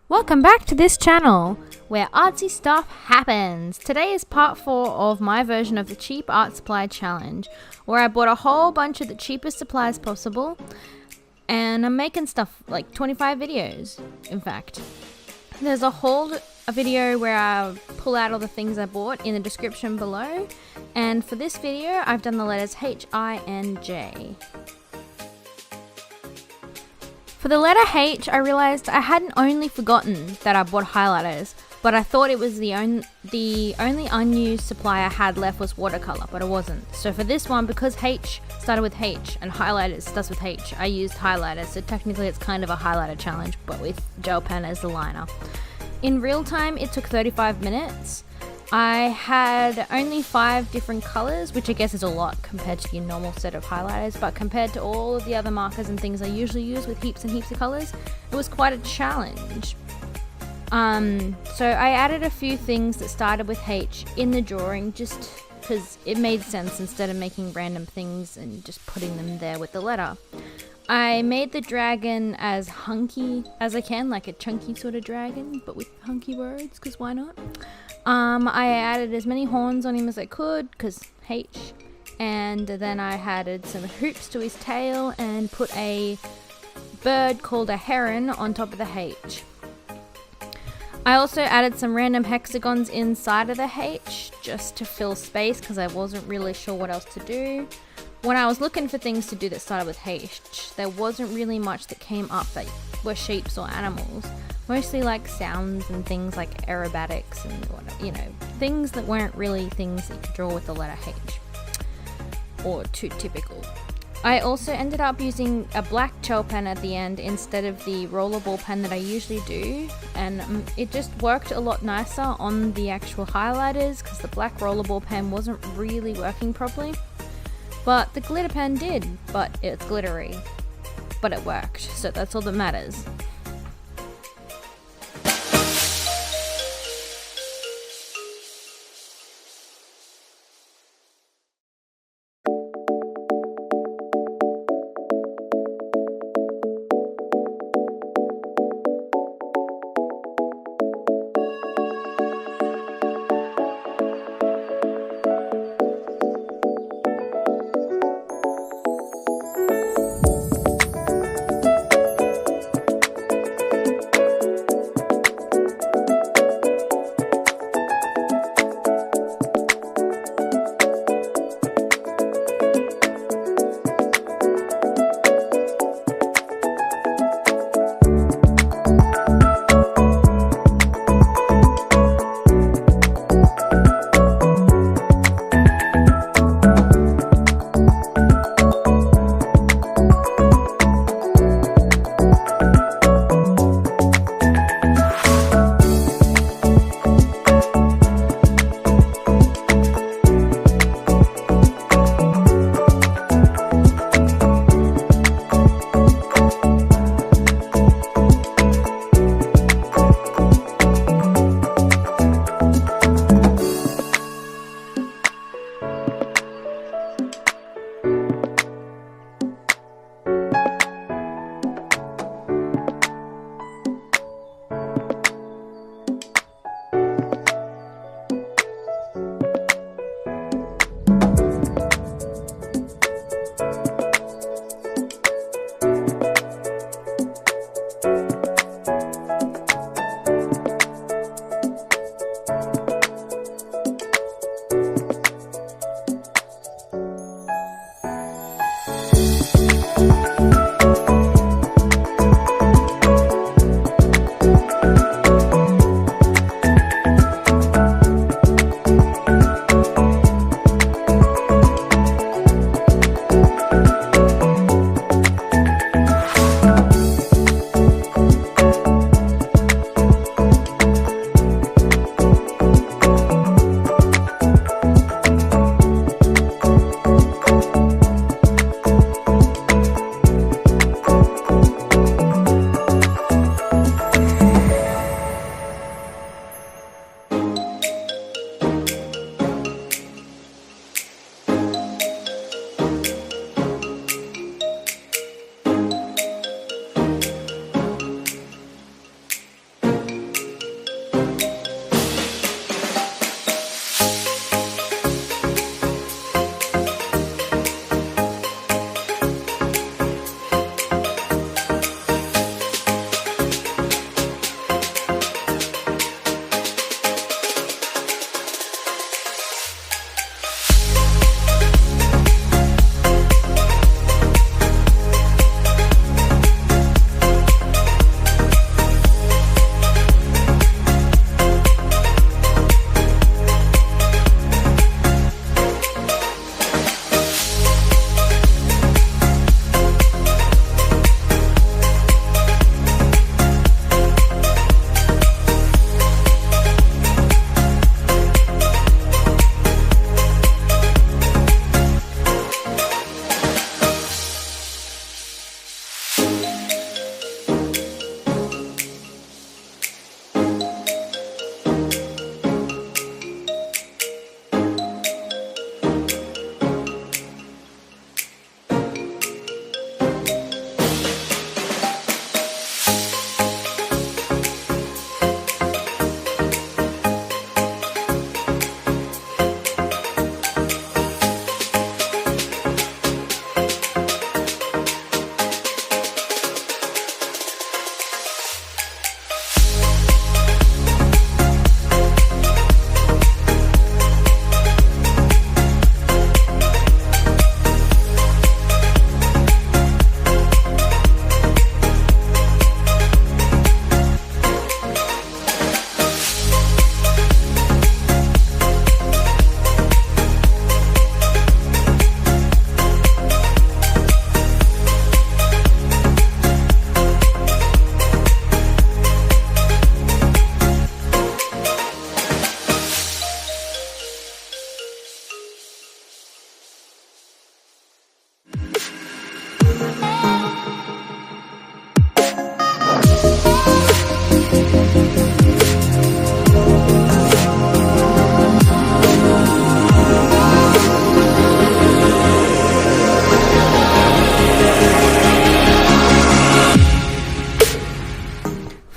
Welcome back to this channel, where artsy stuff happens. Today is part 4 of my version of the cheap art supply challenge, where I bought a whole bunch of the cheapest supplies possible, and I'm making stuff, like 25 videos, in fact. There's a video where I pull out all the things I bought in the description below, and for this video I've done the letters H, I, and J. For the letter H, I realized I hadn't only forgotten that I bought highlighters, but I thought it was the only unused supply I had left was watercolor, but it wasn't. So for this one, because H started with H and highlighters starts with H, I used highlighters, so technically it's kind of a highlighter challenge, but with gel pen as the liner. In real time, it took 35 minutes. I had only 5 different colors, which I guess is a lot compared to your normal set of highlighters, but compared to all of the other markers and things I usually use with heaps and heaps of colors, it was quite a challenge. So I added a few things that started with H in the drawing just because it made sense instead of making random things and just putting them there with the letter. I made the dragon as hunky as I can, like a chunky sort of dragon, but with hunky words, because why not? I added as many horns on him as I could, because H, and then I added some hoops to his tail and put a bird called a heron on top of the H. I also added some random hexagons inside of the H just to fill space because I wasn't really sure what else to do. When I was looking for things to do that started with H, there wasn't really much that came up that were shapes or animals. Mostly like sounds and things like aerobatics and whatever, you know, things that weren't really things that you could draw with the letter H. Or too typical. I also ended up using a black gel pen at the end instead of the rollerball pen that I usually do, and it just worked a lot nicer on the actual highlighters because the black rollerball pen wasn't really working properly. But the glitter pen did, but it's glittery. But it worked, so that's all that matters.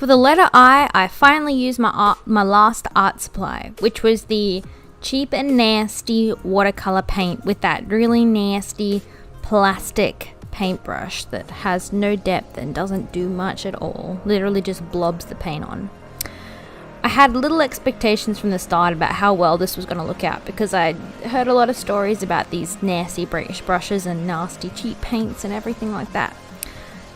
For the letter I finally used my last art supply, which was the cheap and nasty watercolor paint with that really nasty plastic paintbrush that has no depth and doesn't do much at all. Literally just blobs the paint on. I had little expectations from the start about how well this was going to look out because I heard a lot of stories about these nasty British brushes and nasty cheap paints and everything like that.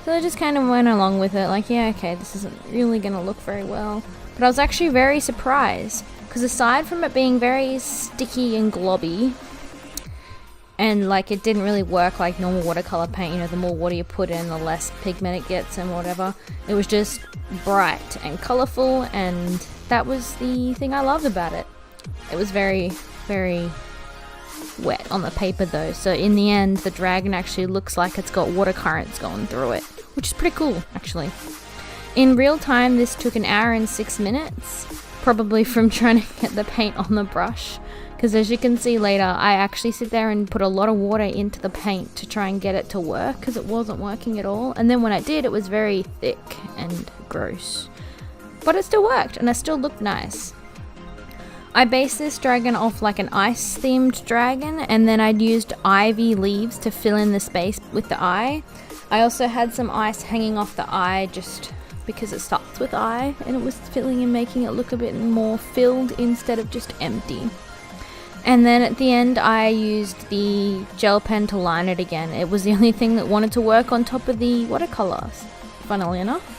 So I just kind of went along with it, like, yeah, okay, this isn't really going to look very well. But I was actually very surprised, because aside from it being very sticky and globby, and like it didn't really work like normal watercolor paint, you know, the more water you put in, the less pigment it gets and whatever. It was just bright and colorful, and that was the thing I loved about it. It was very, very wet on the paper though, so in the end the dragon actually looks like it's got water currents going through it, which is pretty cool actually. In real time this took 1 hour and 6 minutes, probably from trying to get the paint on the brush, because as you can see later I actually sit there and put a lot of water into the paint to try and get it to work, because it wasn't working at all, and then when I did it was very thick and gross, but it still worked and it still looked nice. I based this dragon off like an ice themed dragon, and then I'd used ivy leaves to fill in the space with the eye. I also had some ice hanging off the eye just because it starts with I, and it was filling and making it look a bit more filled instead of just empty. And then at the end I used the gel pen to line it again. It was the only thing that wanted to work on top of the watercolors, funnily enough.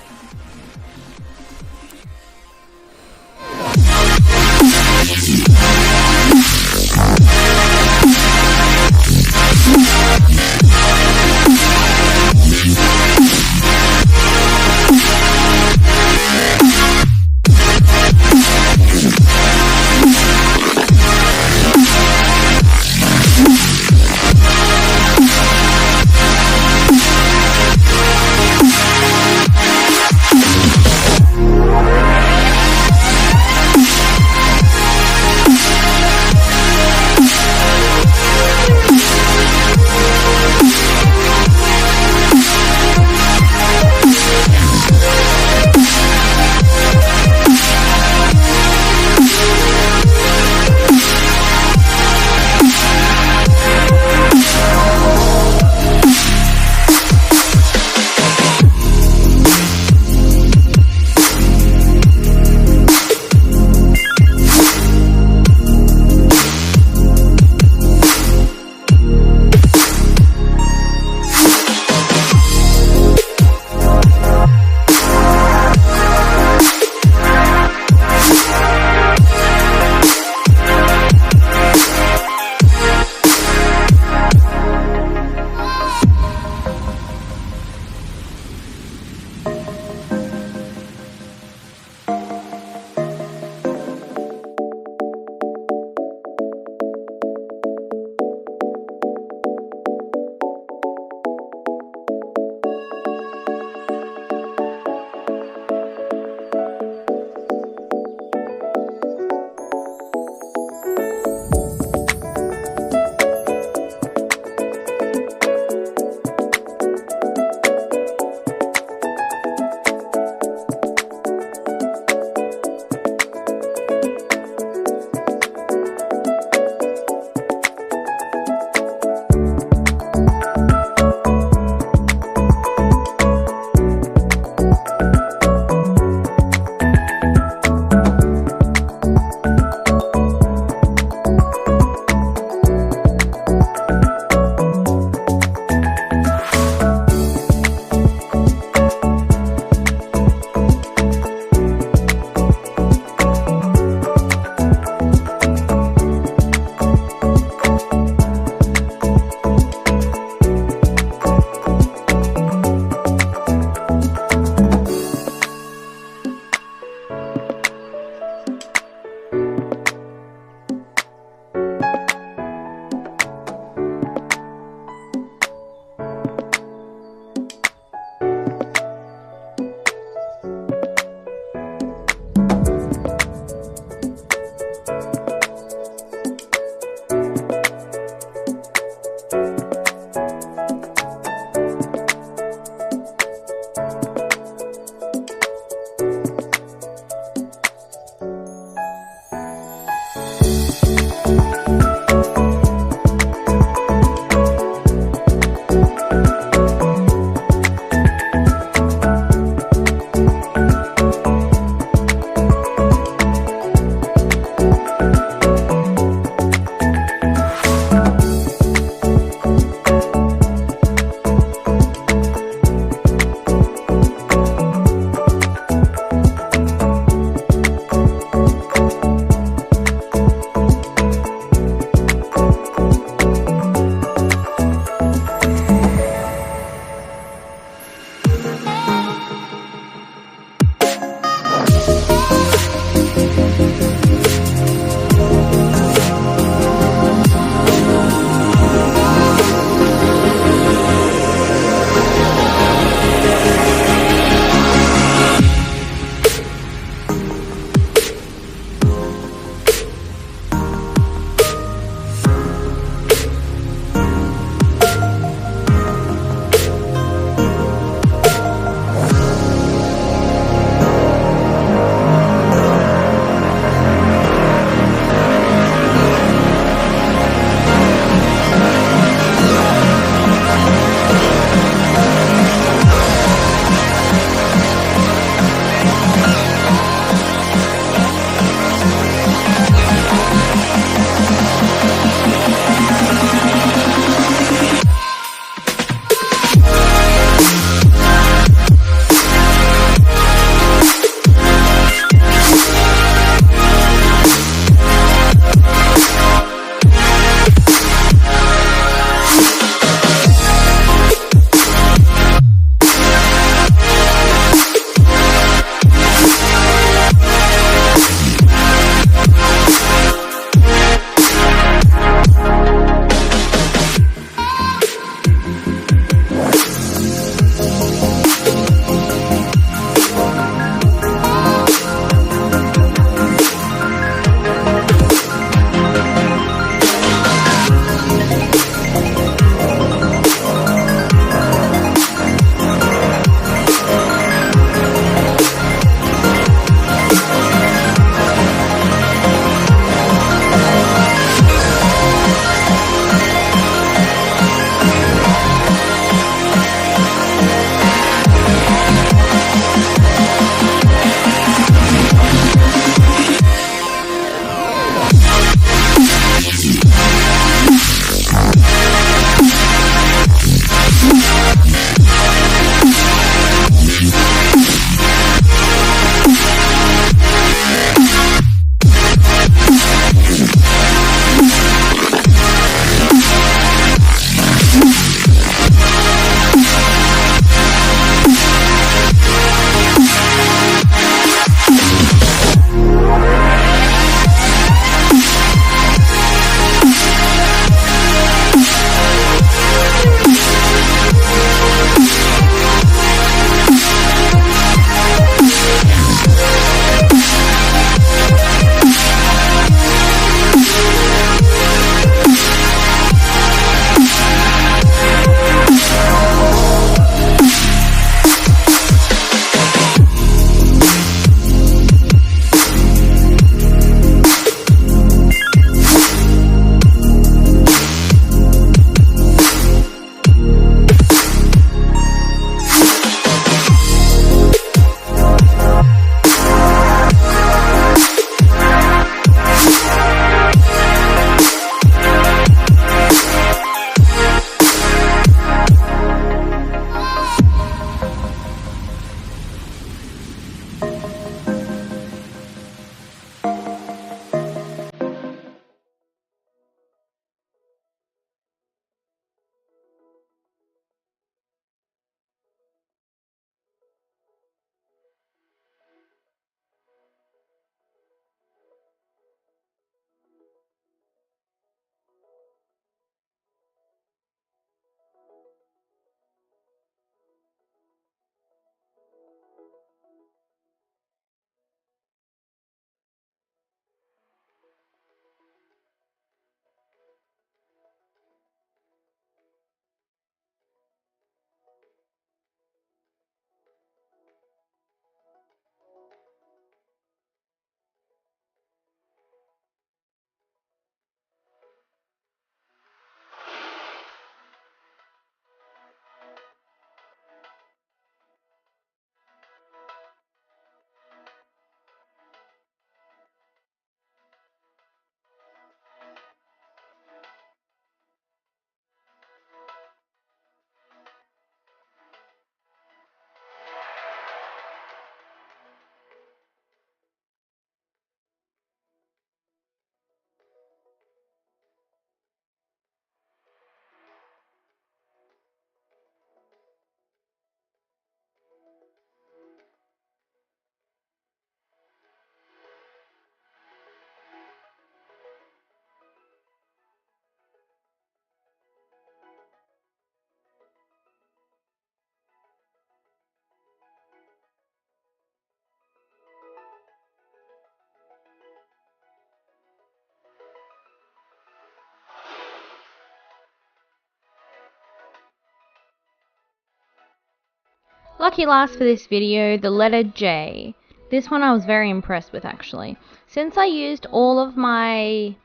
Lucky last for this video, the letter J. This one I was very impressed with actually. Since I used all of my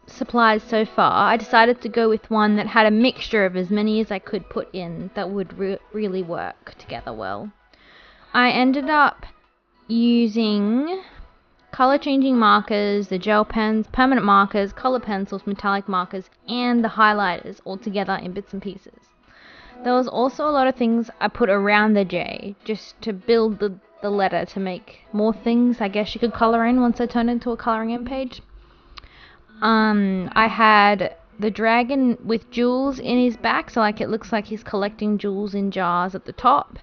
supplies so far, I decided to go with one that had a mixture of as many as I could put in that would really work together well. I ended up using color changing markers, the gel pens, permanent markers, color pencils, metallic markers, and the highlighters all together in bits and pieces. There was also a lot of things I put around the J just to build the letter to make more things I guess you could color in once I turned it into a coloring in page. I had the dragon with jewels in his back, so like it looks like he's collecting jewels in jars at the top,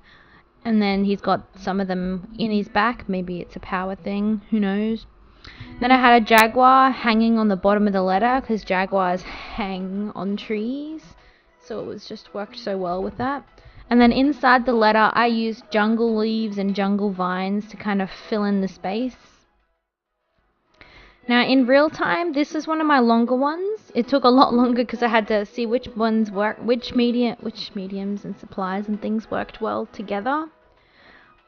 and then he's got some of them in his back. Maybe it's a power thing, who knows. Then I had a jaguar hanging on the bottom of the letter because jaguars hang on trees, so it was just worked so well with that. And then inside the letter I used jungle leaves and jungle vines to kind of fill in the space. Now in real time, this is one of my longer ones. It took a lot longer because I had to see which ones work, which mediums and supplies and things worked well together.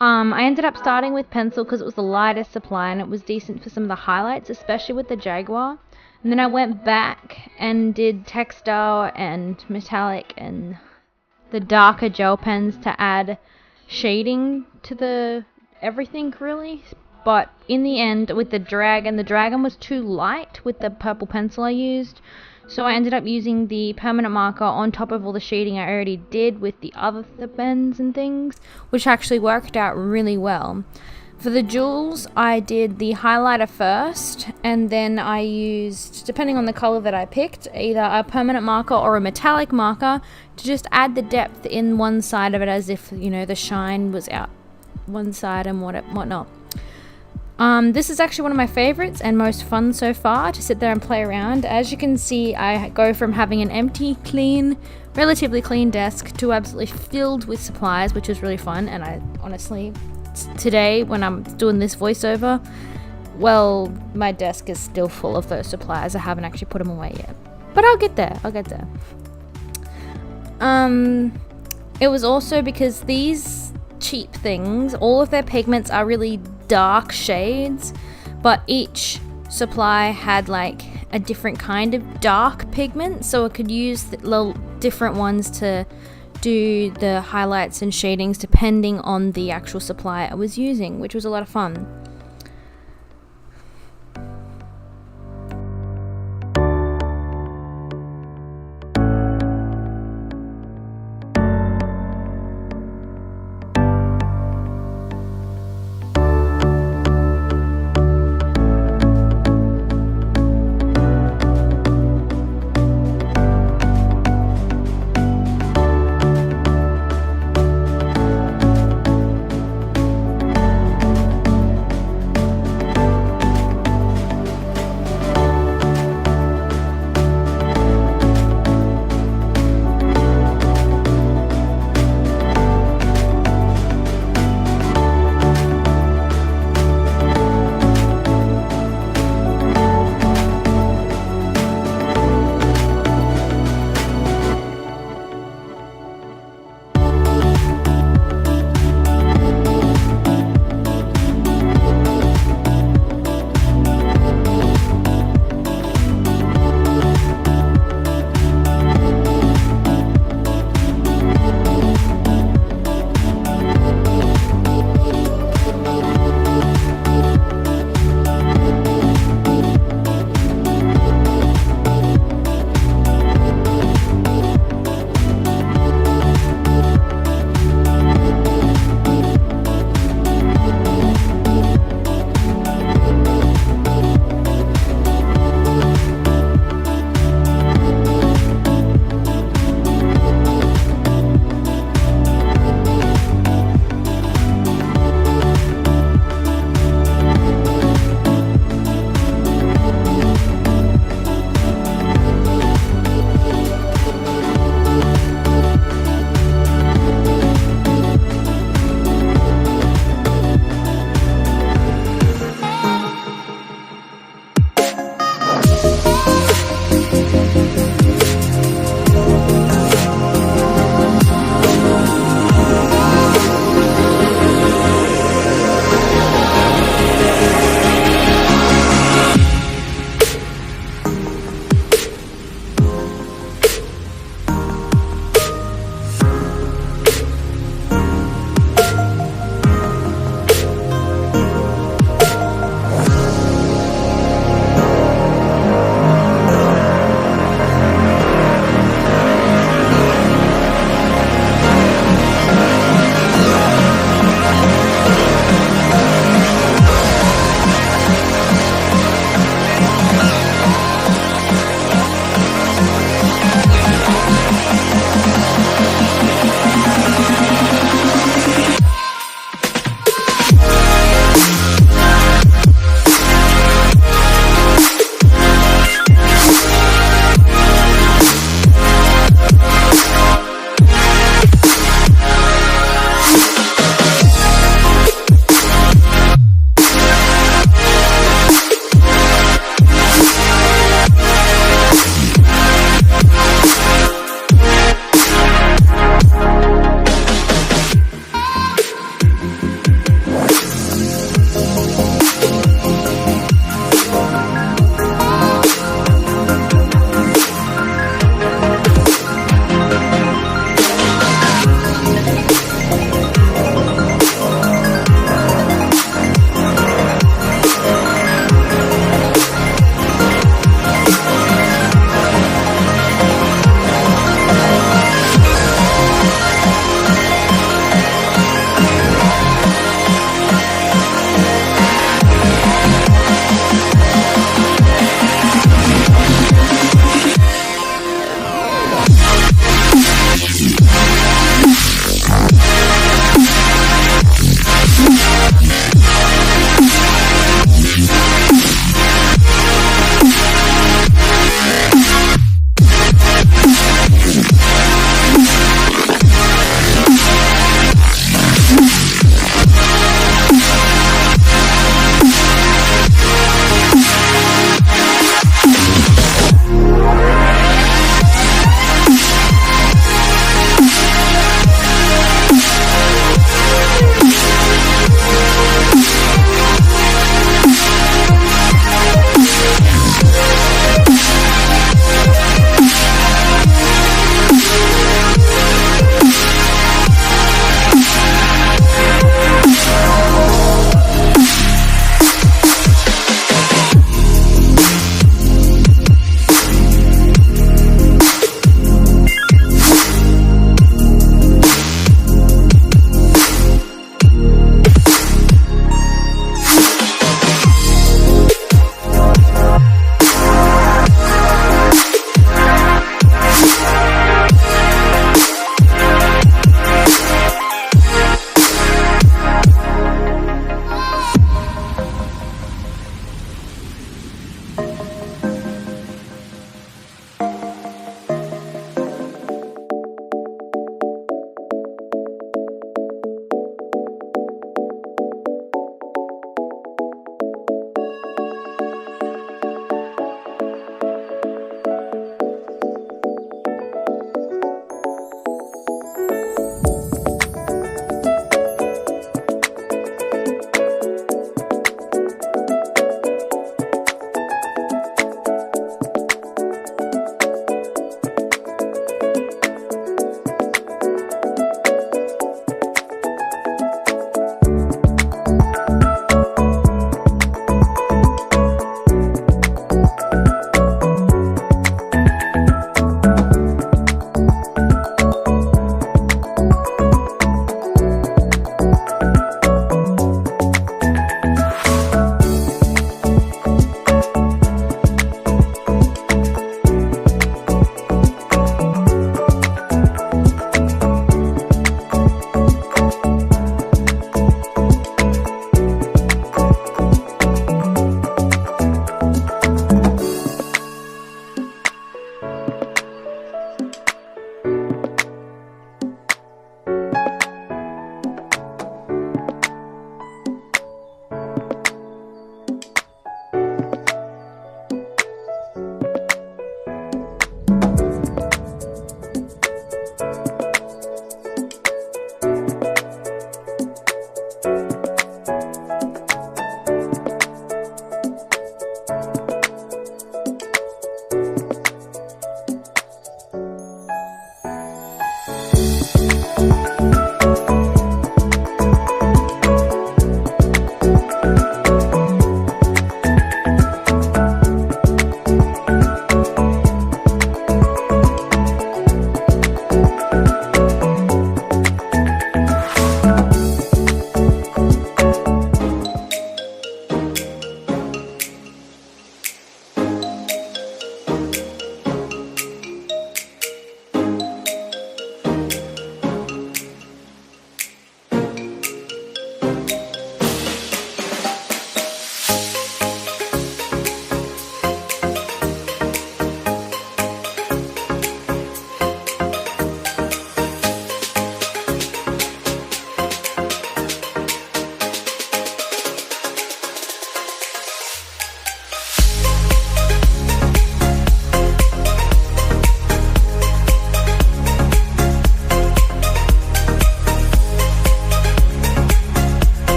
I ended up starting with pencil because it was the lightest supply and it was decent for some of the highlights, especially with the jaguar. And then I went back and did textile and metallic and the darker gel pens to add shading to the everything really. But in the end, with the dragon was too light with the purple pencil I used, so I ended up using the permanent marker on top of all the shading I already did with the other pens and things, which actually worked out really well. For the jewels, I did the highlighter first, and then I used, depending on the color that I picked, either a permanent marker or a metallic marker to just add the depth in one side of it, as if, you know, the shine was out one side and whatnot. This is actually one of my favorites and most fun so far to sit there and play around. As you can see, I go from having an empty, relatively clean desk to absolutely filled with supplies, which is really fun. And I honestly, today when I'm doing this voiceover, well, my desk is still full of those supplies. I haven't actually put them away yet, but I'll get there. It was also because these cheap things, all of their pigments are really dark shades, but each supply had like a different kind of dark pigment, so I could use the little different ones to do the highlights and shadings depending on the actual supply I was using, which was a lot of fun.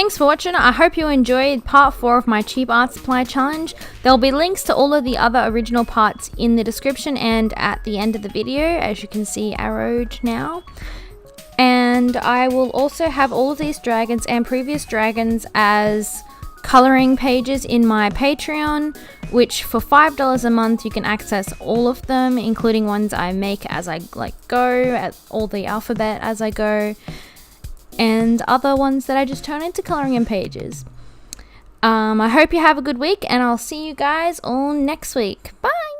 thanks for watching. I hope you enjoyed part 4 of my cheap art supply challenge. There'll be links to all of the other original parts in the description and at the end of the video, as you can see arrowed now. And I will also have all of these dragons and previous dragons as coloring pages in my Patreon, which for $5 a month you can access all of them, including ones I make as I go, at all the alphabet as I go, and other ones that I just turn into coloring in pages. I hope you have a good week, and I'll see you guys all next week. Bye!